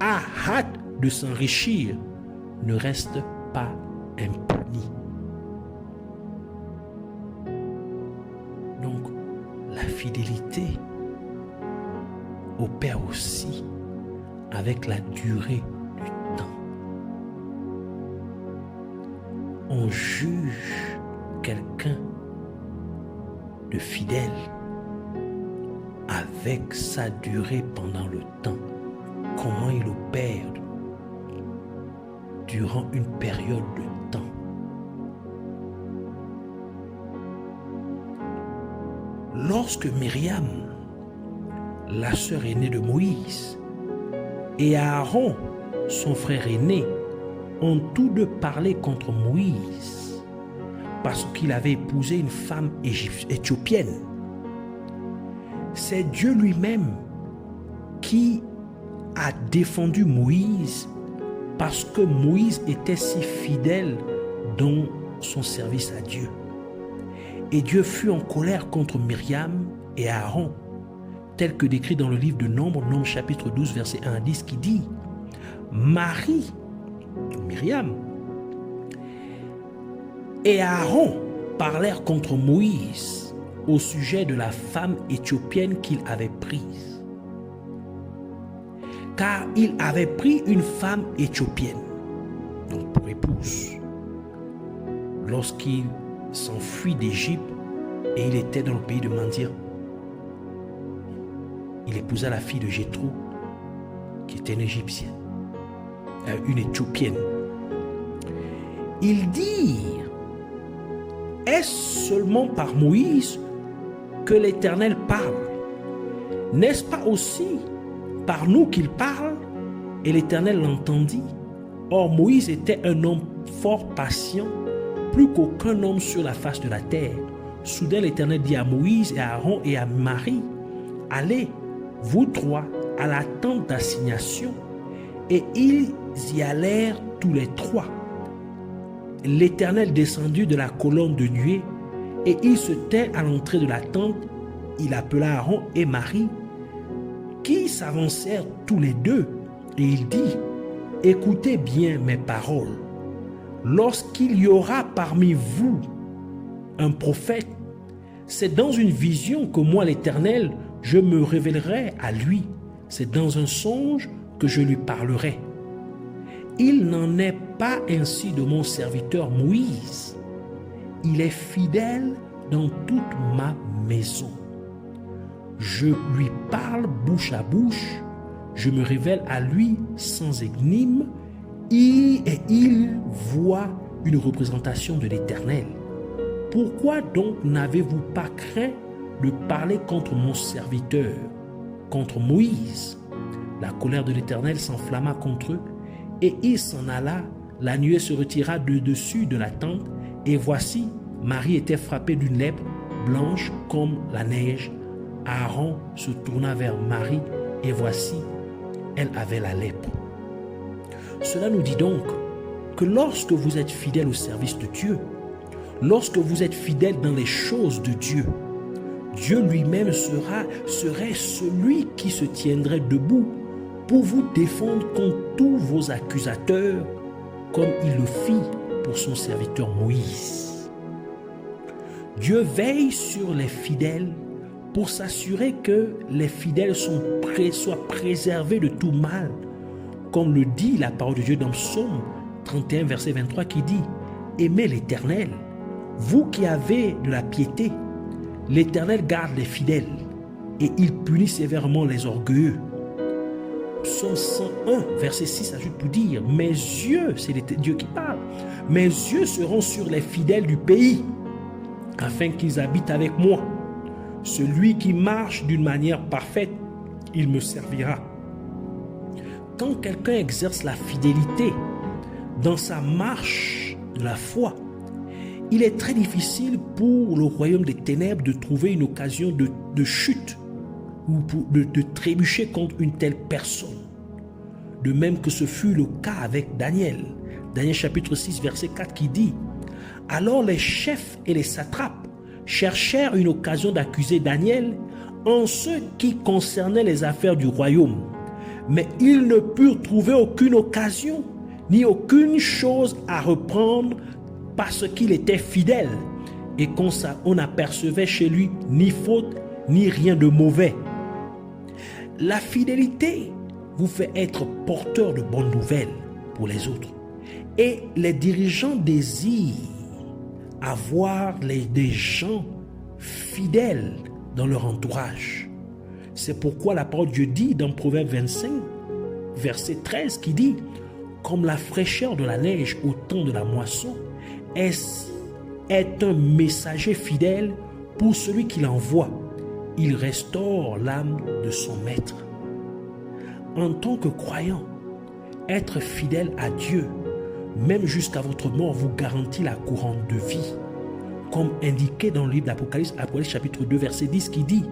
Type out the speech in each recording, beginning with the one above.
a hâte de s'enrichir ne reste pas impuni. Donc, la fidélité opère aussi avec la durée du temps. On juge quelqu'un de fidèle avec sa durée pendant le temps. Comment il opère durant une période de temps. Lorsque Myriam, la sœur aînée de Moïse, et Aaron, son frère aîné, ont tous deux parlé contre Moïse parce qu'il avait épousé une femme éthiopienne, c'est Dieu lui-même qui a défendu Moïse parce que Moïse était si fidèle dans son service à Dieu. Et Dieu fut en colère contre Myriam et Aaron, tel que décrit dans le livre de Nombres, Nombres chapitre 12, verset 1 à 10, qui dit « Marie, Myriam, et Aaron parlèrent contre Moïse au sujet de la femme éthiopienne qu'il avait prise. Car il avait pris une femme éthiopienne, donc pour épouse, lorsqu'il s'enfuit d'Égypte et il était dans le pays de Mandir. Il épousa la fille de Jéthro, qui était une Égyptienne, une Éthiopienne. Ils dirent, est-ce seulement par Moïse que l'Éternel parle? N'est-ce pas aussi par nous qu'il parle? Et l'Éternel l'entendit. Or Moïse était un homme fort patient, plus qu'aucun homme sur la face de la terre. Soudain l'Éternel dit à Moïse et à Aaron et à Marie, allez, vous trois, à la tente d'assignation. Et ils y allèrent tous les trois. L'Éternel descendit de la colonne de nuée et il se tint à l'entrée de la tente. Il appela Aaron et Marie, qui s'avancèrent tous les deux, et il dit, écoutez bien mes paroles. Lorsqu'il y aura parmi vous un prophète, c'est dans une vision que moi l'Éternel, je me révélerai à lui. C'est dans un songe que je lui parlerai. Il n'en est pas ainsi de mon serviteur Moïse. Il est fidèle dans toute ma maison. Je lui parle bouche à bouche. Je me révèle à lui sans énigme. Il voit une représentation de l'Éternel. Pourquoi donc n'avez-vous pas craint de parler contre mon serviteur, contre Moïse? La colère de l'Éternel s'enflamma contre eux, et il s'en alla. La nuée se retira de dessus de la tente, et voici, Marie était frappée d'une lèpre blanche comme la neige. Aaron se tourna vers Marie, et voici, elle avait la lèpre. Cela nous dit donc que lorsque vous êtes fidèle au service de Dieu, lorsque vous êtes fidèle dans les choses de Dieu, Dieu lui-même serait celui qui se tiendrait debout pour vous défendre contre tous vos accusateurs, comme il le fit pour son serviteur Moïse. Dieu veille sur les fidèles pour s'assurer que les fidèles soient préservés de tout mal, comme le dit la parole de Dieu dans Psaume 31, verset 23, qui dit « Aimez l'Éternel, vous qui avez de la piété, l'Éternel garde les fidèles et il punit sévèrement les orgueilleux. » Psaume 101, verset 6 ajoute pour dire « Mes yeux, c'est Dieu qui parle, mes yeux seront sur les fidèles du pays, afin qu'ils habitent avec moi. Celui qui marche d'une manière parfaite, il me servira. » Quand quelqu'un exerce la fidélité dans sa marche de la foi, il est très difficile pour le royaume des ténèbres de trouver une occasion de chute ou de trébucher contre une telle personne. De même que ce fut le cas avec Daniel. Daniel chapitre 6 verset 4 qui dit « Alors les chefs et les satrapes cherchèrent une occasion d'accuser Daniel en ce qui concernait les affaires du royaume. Mais ils ne purent trouver aucune occasion, ni aucune chose à reprendre parce qu'il était fidèle et qu'on n'apercevait chez lui ni faute, ni rien de mauvais. La fidélité vous fait être porteur de bonnes nouvelles pour les autres. Et les dirigeants désirent avoir des gens fidèles dans leur entourage. C'est pourquoi la parole de Dieu dit dans Proverbe 25, verset 13, qui dit « Comme la fraîcheur de la neige au temps de la moisson, est un messager fidèle pour celui qui l'envoie. Il restaure l'âme de son maître. » En tant que croyant, être fidèle à Dieu, même jusqu'à votre mort, vous garantit la couronne de vie. Comme indiqué dans le livre d'Apocalypse, Apocalypse chapitre 2, verset 10, qui dit,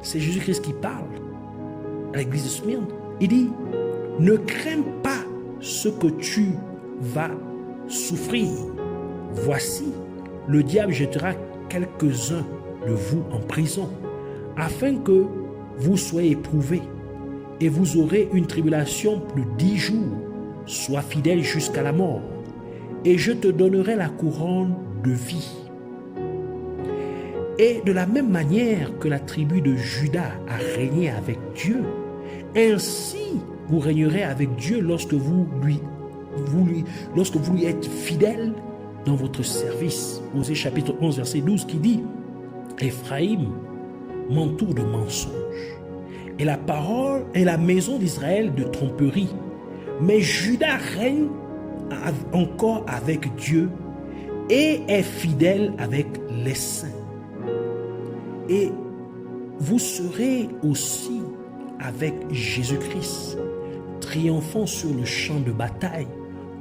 c'est Jésus-Christ qui parle à l'église de Smyrne. Il dit, ne crains pas ce que tu vas souffrir. Voici, le diable jettera quelques-uns de vous en prison, afin que vous soyez éprouvés, et vous aurez une tribulation de 10 jours. Sois fidèle jusqu'à la mort, et je te donnerai la couronne de vie. Et de la même manière que la tribu de Juda a régné avec Dieu, ainsi vous régnerez avec Dieu lorsque vous lui êtes fidèle dans votre service. Osée chapitre 11 verset 12 qui dit « Éphraïm m'entoure de mensonges, et la parole et la maison d'Israël de tromperie. Mais Juda règne encore avec Dieu et est fidèle avec les saints. Et vous serez aussi avec Jésus-Christ, triomphant sur le champ de bataille,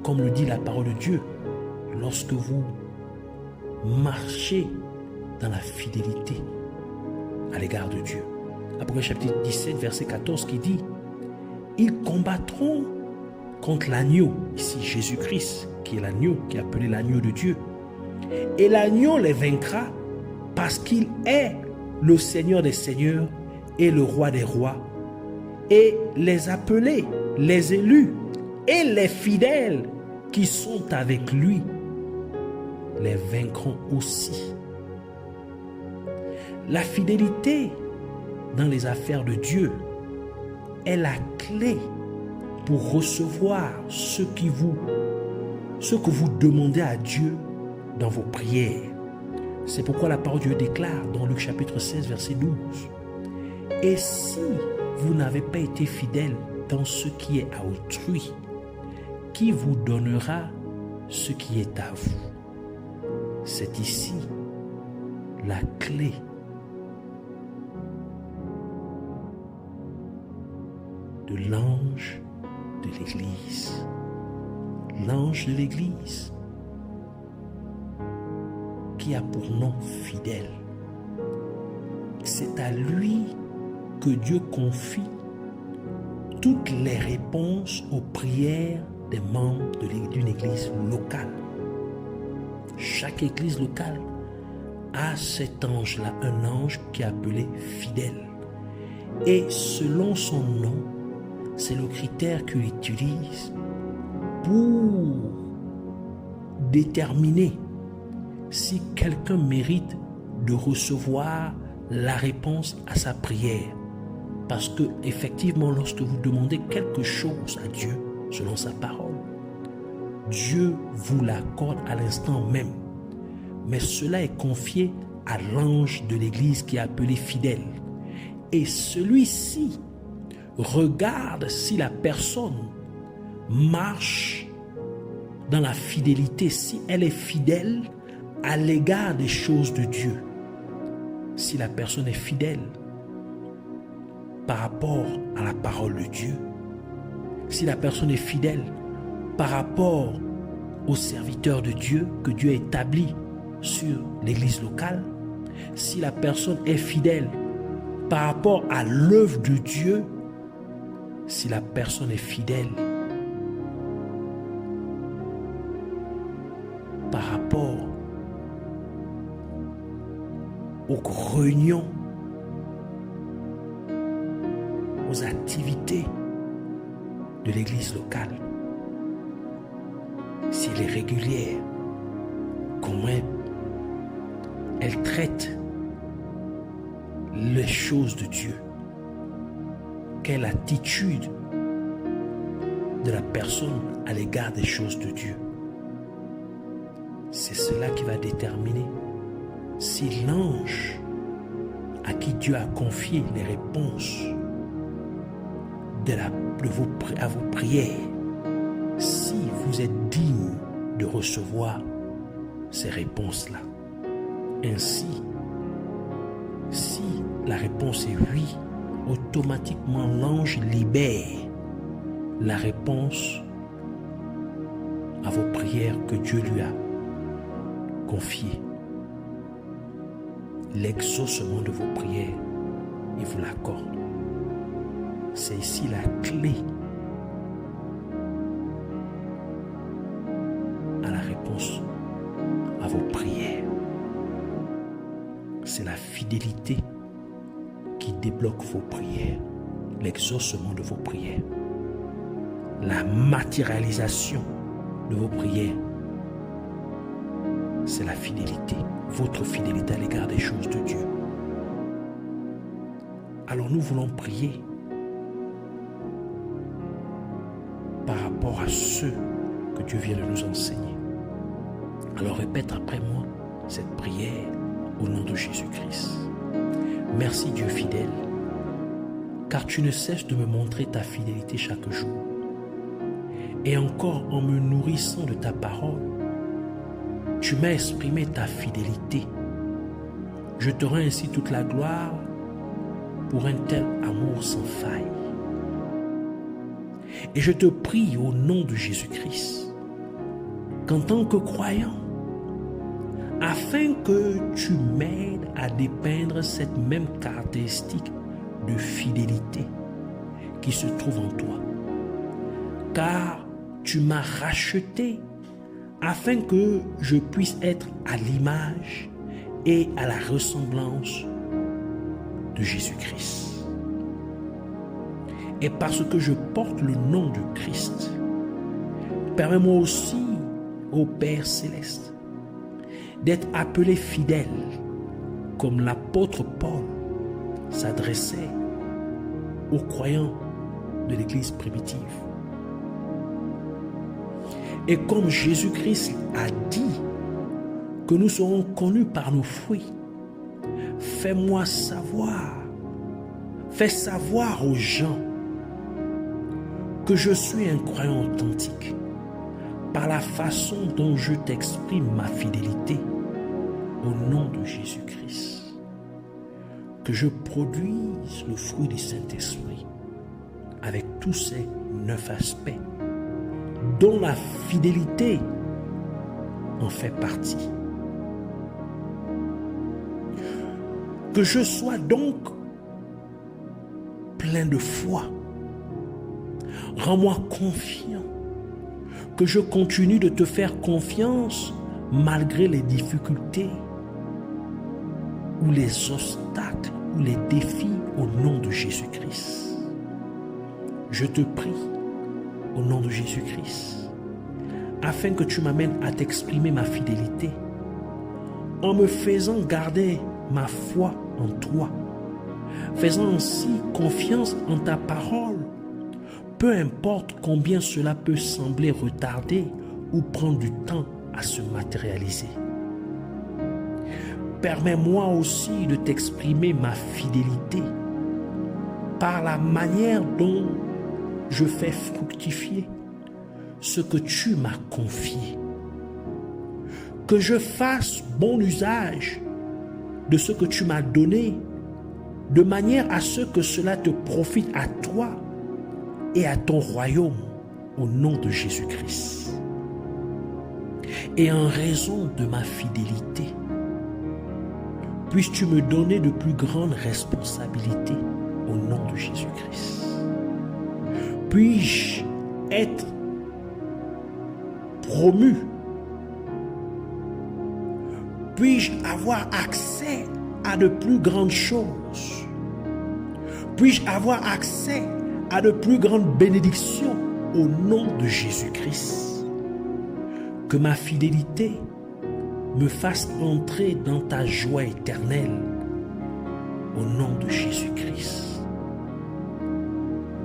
comme le dit la parole de Dieu, lorsque vous marchez dans la fidélité à l'égard de Dieu. Apocalypse chapitre 17, verset 14 qui dit « Ils combattront contre l'agneau, ici Jésus-Christ, qui est l'agneau, qui est appelé l'agneau de Dieu. Et l'agneau les vaincra parce qu'il est le Seigneur des seigneurs et le roi des rois. Et les appelés, les élus et les fidèles qui sont avec lui les vaincront aussi. » La fidélité dans les affaires de Dieu est la clé pour recevoir ce que vous demandez à Dieu dans vos prières. C'est pourquoi la parole de Dieu déclare dans Luc chapitre 16 verset 12 « Et si vous n'avez pas été fidèle dans ce qui est à autrui, qui vous donnera ce qui est à vous ?» C'est ici la clé de l'ange de l'Église. L'ange de l'Église qui a pour nom fidèle. C'est à lui que Dieu confie toutes les réponses aux prières des membres d'une église locale. Chaque église locale a cet ange-là, un ange qui est appelé fidèle. Et selon son nom, c'est le critère qu'il utilise pour déterminer si quelqu'un mérite de recevoir la réponse à sa prière. Parce que effectivement, lorsque vous demandez quelque chose à Dieu, selon sa parole, Dieu vous l'accorde à l'instant même. Mais cela est confié à l'ange de l'église qui est appelé fidèle. Et celui-ci regarde si la personne marche dans la fidélité, si elle est fidèle à l'égard des choses de Dieu. Si la personne est fidèle par rapport à la parole de Dieu, si la personne est fidèle par rapport aux serviteurs de Dieu que Dieu a établis sur l'église locale, si la personne est fidèle par rapport à l'œuvre de Dieu, si la personne est fidèle par rapport aux réunions, aux activités de l'église locale, si elle est régulière, comment elle traite les choses de Dieu, quelle attitude de la personne à l'égard des choses de Dieu. C'est cela qui va déterminer si l'ange à qui Dieu a confié les réponses à vos prières, si vous êtes digne de recevoir ces réponses-là. Ainsi, si la réponse est oui, automatiquement l'ange libère la réponse à vos prières que Dieu lui a confiées. L'exaucement de vos prières, il vous l'accorde. C'est ici la clé à la réponse à vos prières. C'est la fidélité qui débloque vos prières, l'exaucement de vos prières, la matérialisation de vos prières. C'est la fidélité, votre fidélité à l'égard des choses de Dieu. Alors nous voulons prier par rapport à ce que Dieu vient de nous enseigner. Alors répète après moi cette prière au nom de Jésus-Christ. Merci Dieu fidèle, car tu ne cesses de me montrer ta fidélité chaque jour. Et encore en me nourrissant de ta parole, tu m'as exprimé ta fidélité. Je te rends ainsi toute la gloire pour un tel amour sans faille. Et je te prie au nom de Jésus-Christ qu'en tant que croyant, afin que tu m'aides à dépeindre cette même caractéristique de fidélité qui se trouve en toi. Car tu m'as racheté afin que je puisse être à l'image et à la ressemblance de Jésus-Christ. Et parce que je porte le nom de Christ, permets-moi aussi, ô Père céleste, d'être appelé fidèle, comme l'apôtre Paul s'adressait aux croyants de l'Église primitive. Et comme Jésus-Christ a dit que nous serons connus par nos fruits, fais-moi savoir, fais savoir aux gens que je suis un croyant authentique par la façon dont je t'exprime ma fidélité au nom de Jésus-Christ. Que je produise le fruit du Saint-Esprit avec tous ces 9 aspects dont la fidélité en fait partie. Que je sois donc plein de foi. Rends-moi confiant. Que je continue de te faire confiance malgré les difficultés ou les obstacles ou les défis au nom de Jésus-Christ. Je te prie au nom de Jésus-Christ afin que tu m'amènes à t'exprimer ma fidélité en me faisant garder ma foi en toi, faisant ainsi confiance en ta parole, peu importe combien cela peut sembler retardé ou prendre du temps à se matérialiser. Permets-moi aussi de t'exprimer ma fidélité par la manière dont je fais fructifier ce que tu m'as confié. Que je fasse bon usage de ce que tu m'as donné, de manière à ce que cela te profite à toi et à ton royaume au nom de Jésus-Christ. Et en raison de ma fidélité, puisses-tu me donner de plus grandes responsabilités au nom de Jésus-Christ. Puis-je être promu? Puis-je avoir accès à de plus grandes choses? Puis-je avoir accès à de plus grandes bénédictions au nom de Jésus-Christ. Que ma fidélité me fasse entrer dans ta joie éternelle au nom de Jésus-Christ.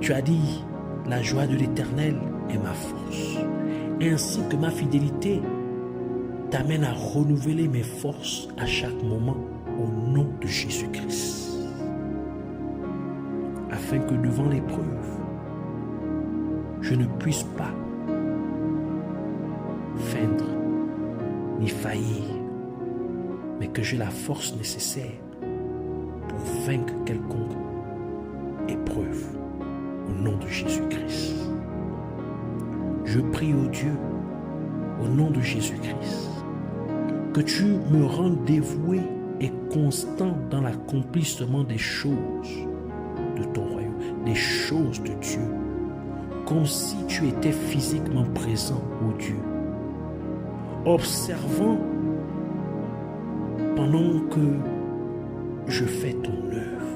Tu as dit, la joie de l'Éternel est ma force. Ainsi que ma fidélité t'amène à renouveler mes forces à chaque moment au nom de Jésus-Christ. Afin que devant l'épreuve, je ne puisse pas feindre ni faillir, mais que j'ai la force nécessaire pour vaincre quelconque épreuve au nom de Jésus-Christ. Je prie au Dieu, au nom de Jésus-Christ, que tu me rendes dévoué et constant dans l'accomplissement des choses de ton royaume, des choses de Dieu, comme si tu étais physiquement présent, ô Dieu, observant pendant que je fais ton œuvre.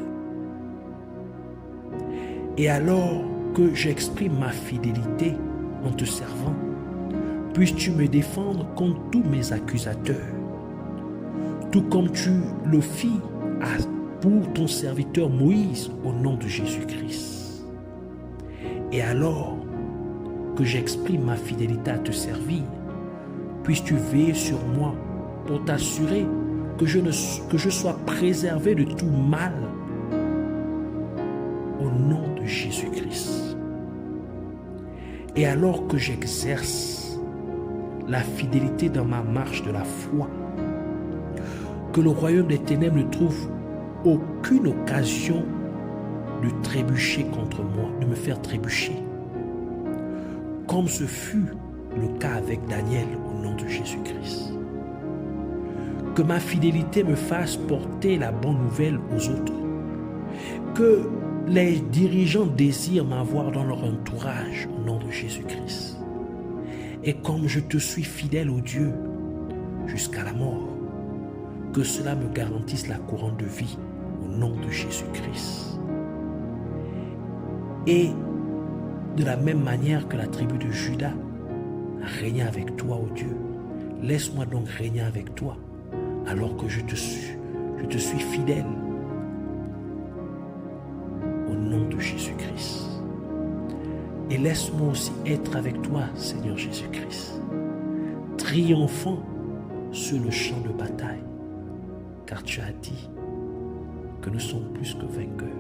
Et alors que j'exprime ma fidélité en te servant, puisses-tu me défendre contre tous mes accusateurs, tout comme tu le fis pour ton serviteur Moïse au nom de Jésus-Christ. Et alors que j'exprime ma fidélité à te servir, puisses-tu veiller sur moi pour t'assurer que je sois préservé de tout mal au nom de Jésus-Christ. Et alors que j'exerce la fidélité dans ma marche de la foi, que le royaume des ténèbres ne trouve aucune occasion de trébucher contre moi, de me faire trébucher, comme ce fut le cas avec Daniel au nom de Jésus-Christ. Que ma fidélité me fasse porter la bonne nouvelle aux autres, que les dirigeants désirent m'avoir dans leur entourage au nom de Jésus-Christ. Et comme je te suis fidèle au Dieu jusqu'à la mort, que cela me garantisse la couronne de vie au nom de Jésus-Christ. Et de la même manière que la tribu de Juda a régné avec toi, ô Dieu, laisse-moi donc régner avec toi alors que je te suis fidèle au nom de Jésus-Christ. Et laisse-moi aussi être avec toi, Seigneur Jésus-Christ, triomphant sur le champ de bataille, car tu as dit que nous sommes plus que vainqueurs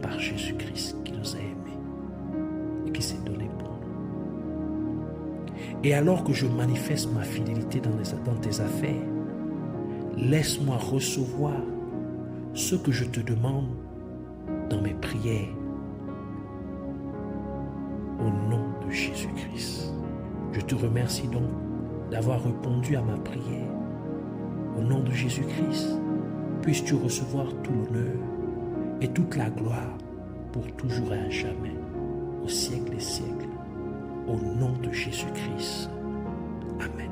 par Jésus-Christ qui nous a aimés et qui s'est donné pour nous. Et alors que je manifeste ma fidélité dans tes affaires, laisse-moi recevoir ce que je te demande dans mes prières au nom de Jésus-Christ. Je te remercie donc d'avoir répondu à ma prière. Au nom de Jésus-Christ, puisses-tu recevoir tout l'honneur et toute la gloire pour toujours et à jamais, au siècle des siècles. Au nom de Jésus-Christ. Amen.